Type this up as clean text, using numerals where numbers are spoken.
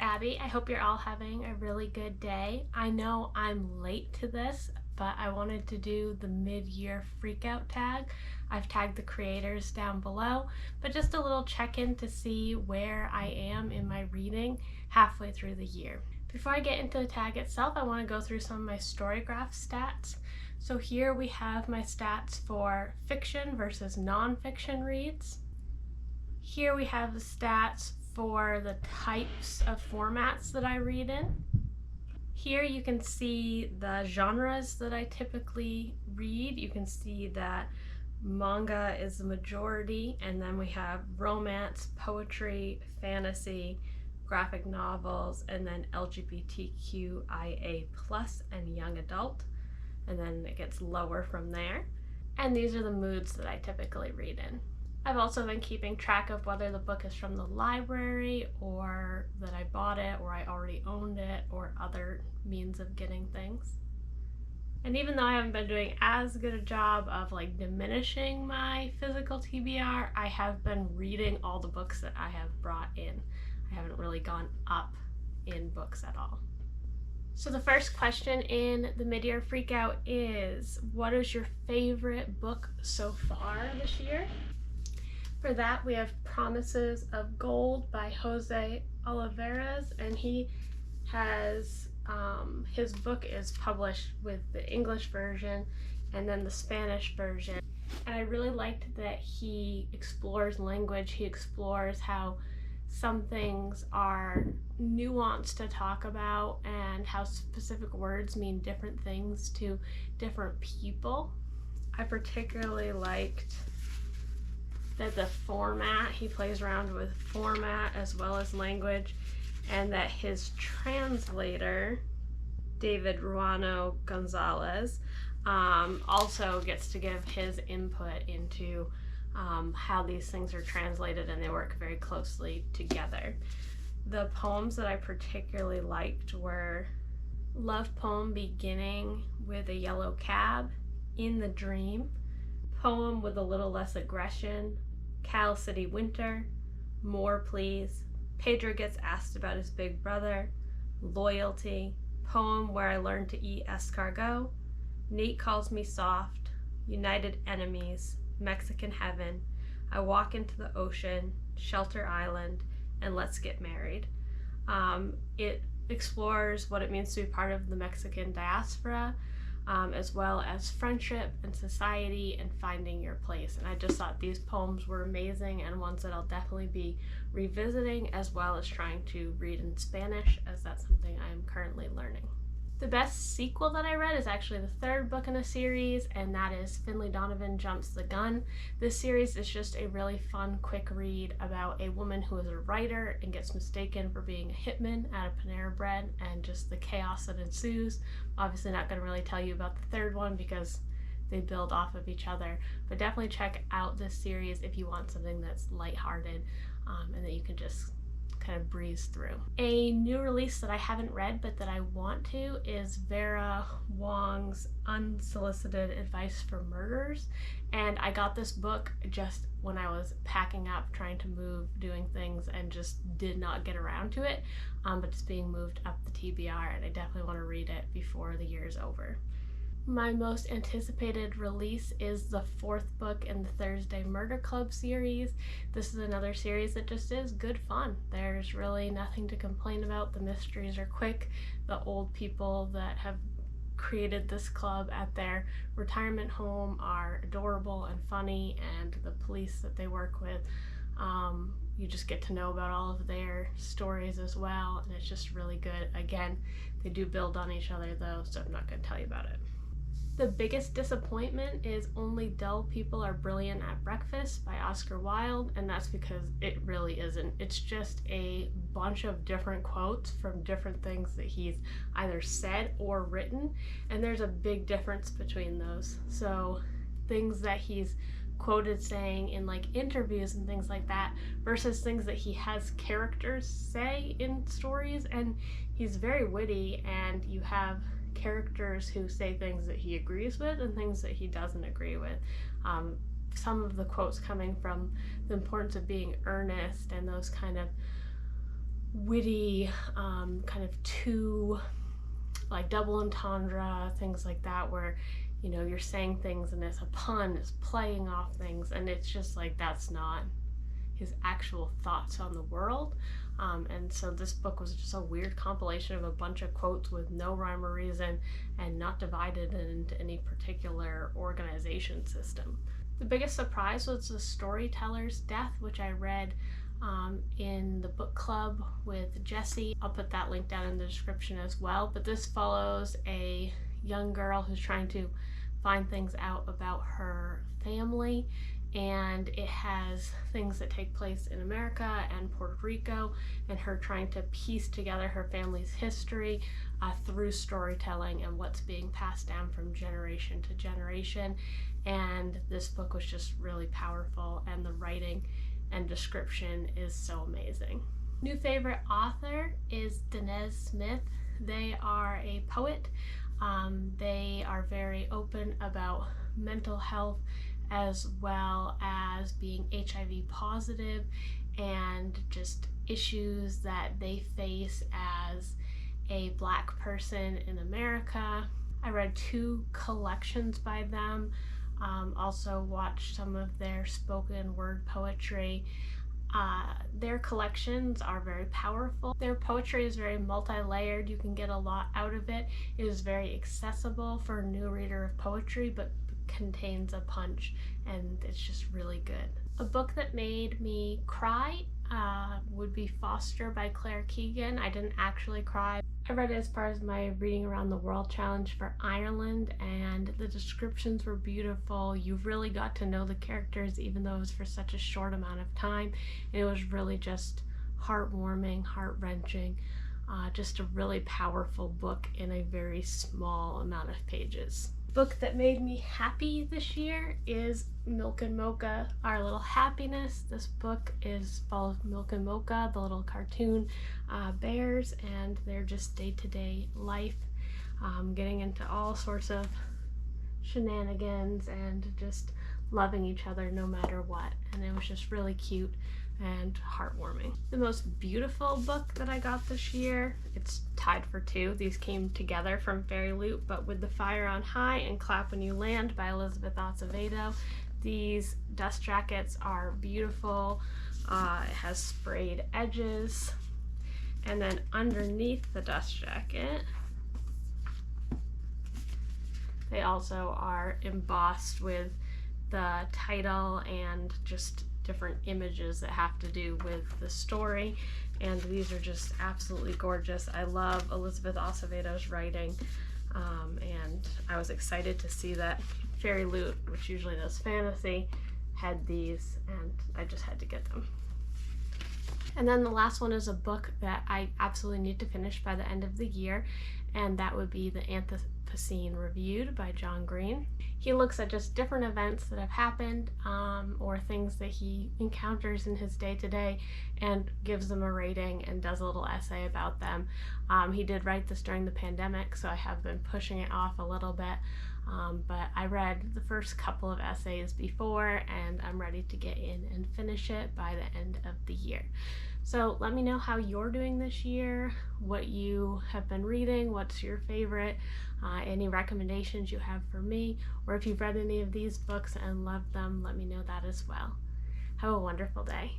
Abby. I hope you're all having a really good day. I know I'm late to this, but I wanted to do the Midyear Freakout tag. I've tagged the creators down below, but just a little check-in to see where I am in my reading halfway through the year. Before I get into the tag itself, I want to go through some of my Storygraph stats. So here we have my stats for fiction versus non-fiction reads. Here we have the stats for the types of formats that I read in. Here you can see the genres that I typically read. You can see that manga is the majority, and then we have romance, poetry, fantasy, graphic novels, and then LGBTQIA+ and young adult, and then it gets lower from there. And these are the moods that I typically read in. I've also been keeping track of whether the book is from the library or that I bought it or I already owned it or other means of getting things. And even though I haven't been doing as good a job of diminishing my physical TBR, I have been reading all the books that I have brought in. I haven't really gone up in books at all. So the first question in the Midyear Freakout is, what is your favorite book so far this year? For that, we have Promises of Gold by Jose Olivares, and he has, his book is published with the English version and then the Spanish version. And I really liked that he explores language, he explores how some things are nuanced to talk about and how specific words mean different things to different people. I particularly liked that the format, he plays around with format as well as language, and that his translator, David Ruano Gonzalez, also gets to give his input into how these things are translated, and they work very closely together. The poems that I particularly liked were Love Poem Beginning with a Yellow Cab, In the Dream, Poem with a Little Less Aggression, Cal City Winter, More Please, Pedro Gets Asked About His Big Brother, Loyalty, Poem Where I Learned to Eat Escargot, Nate Calls Me Soft, United Enemies, Mexican Heaven, I Walk Into the Ocean, Shelter Island, and Let's Get Married. It explores what it means to be part of the Mexican diaspora, as well as friendship and society and finding your place. And I just thought these poems were amazing and ones that I'll definitely be revisiting, as well as trying to read in Spanish, as that's something I am currently learning. The best sequel that I read is actually the third book in a series, and that is Finley Donovan Jumps the Gun. This series is just a really fun, quick read about a woman who is a writer and gets mistaken for being a hitman at a Panera Bread, and just the chaos that ensues. Obviously not going to really tell you about the third one because they build off of each other, but definitely check out this series if you want something that's lighthearted and that you can just kind of breeze through. A new release that I haven't read but that I want to is Vera Wong's Unsolicited Advice for Murders, and I got this book just when I was packing up, trying to move, doing things, and just did not get around to it, but it's being moved up the TBR, and I definitely want to read it before the year is over. My most anticipated release is the fourth book in the Thursday Murder Club series. This is another series that just is good fun. There's really nothing to complain about. The mysteries are quick. The old people that have created this club at their retirement home are adorable and funny, and the police that they work with, you just get to know about all of their stories as well, and it's just really good. Again, they do build on each other though, so I'm not going to tell you about it. The biggest disappointment is Only Dull People Are Brilliant at Breakfast by Oscar Wilde, and that's because it really isn't. It's just a bunch of different quotes from different things that he's either said or written, and there's a big difference between those. So things that he's quoted saying in interviews and things like that versus things that he has characters say in stories, and he's very witty, and you have characters who say things that he agrees with and things that he doesn't agree with. Some of the quotes coming from the importance of being earnest and those kind of witty, kind of too like double entendre, things like that, where you're saying things and it's a pun, it's playing off things, and it's just like that's not his actual thoughts on the world. And so this book was just a weird compilation of a bunch of quotes with no rhyme or reason and not divided into any particular organization system. The biggest surprise was the storyteller's death, which I read in the book club with Jessie. I'll put that link down in the description as well. But this follows a young girl who's trying to find things out about her family, and it has things that take place in America and Puerto Rico, and her trying to piece together her family's history through storytelling and what's being passed down from generation to generation. And this book was just really powerful, and the writing and description is so amazing. New favorite author is Danez Smith. They are a poet. They are very open about mental health as well as being HIV positive and just issues that they face as a Black person in America. I read 2 collections by them. Also watched some of their spoken word poetry. Their collections are very powerful. Their poetry is very multi-layered. You can get a lot out of it. It is very accessible for a new reader of poetry, but contains a punch, and it's just really good. A book that made me cry would be Foster by Claire Keegan. I didn't actually cry. I read it as part of my Reading Around the World challenge for Ireland, and the descriptions were beautiful. You really got to know the characters, even though it was for such a short amount of time. And it was really just heartwarming, heart-wrenching, just a really powerful book in a very small amount of pages. Book that made me happy this year is Milk and Mocha, Our Little Happiness. This book follows Milk and Mocha, the little cartoon bears, and their just day-to-day life, getting into all sorts of shenanigans and just loving each other no matter what. And it was just really cute and heartwarming. The most beautiful book that I got this year, it's tied for 2. These came together from Fairy Loot, but With the Fire on High and Clap When You Land by Elizabeth Acevedo. These dust jackets are beautiful. It has sprayed edges. And then underneath the dust jacket, they also are embossed with the title and just different images that have to do with the story, and these are just absolutely gorgeous. I love Elizabeth Acevedo's writing, and I was excited to see that Fairy Loot, which usually does fantasy, had these, and I just had to get them. And then the last one is a book that I absolutely need to finish by the end of the year, and that would be The Anthropocene Reviewed by John Green. He looks at just different events that have happened or things that he encounters in his day-to-day and gives them a rating and does a little essay about them. He did write this during the pandemic, so I have been pushing it off a little bit, but I read the first couple of essays before, and I'm ready to get in and finish it by the end of the year. So let me know how you're doing this year, what you have been reading, what's your favorite, any recommendations you have for me, or if you've read any of these books and loved them, let me know that as well. Have a wonderful day.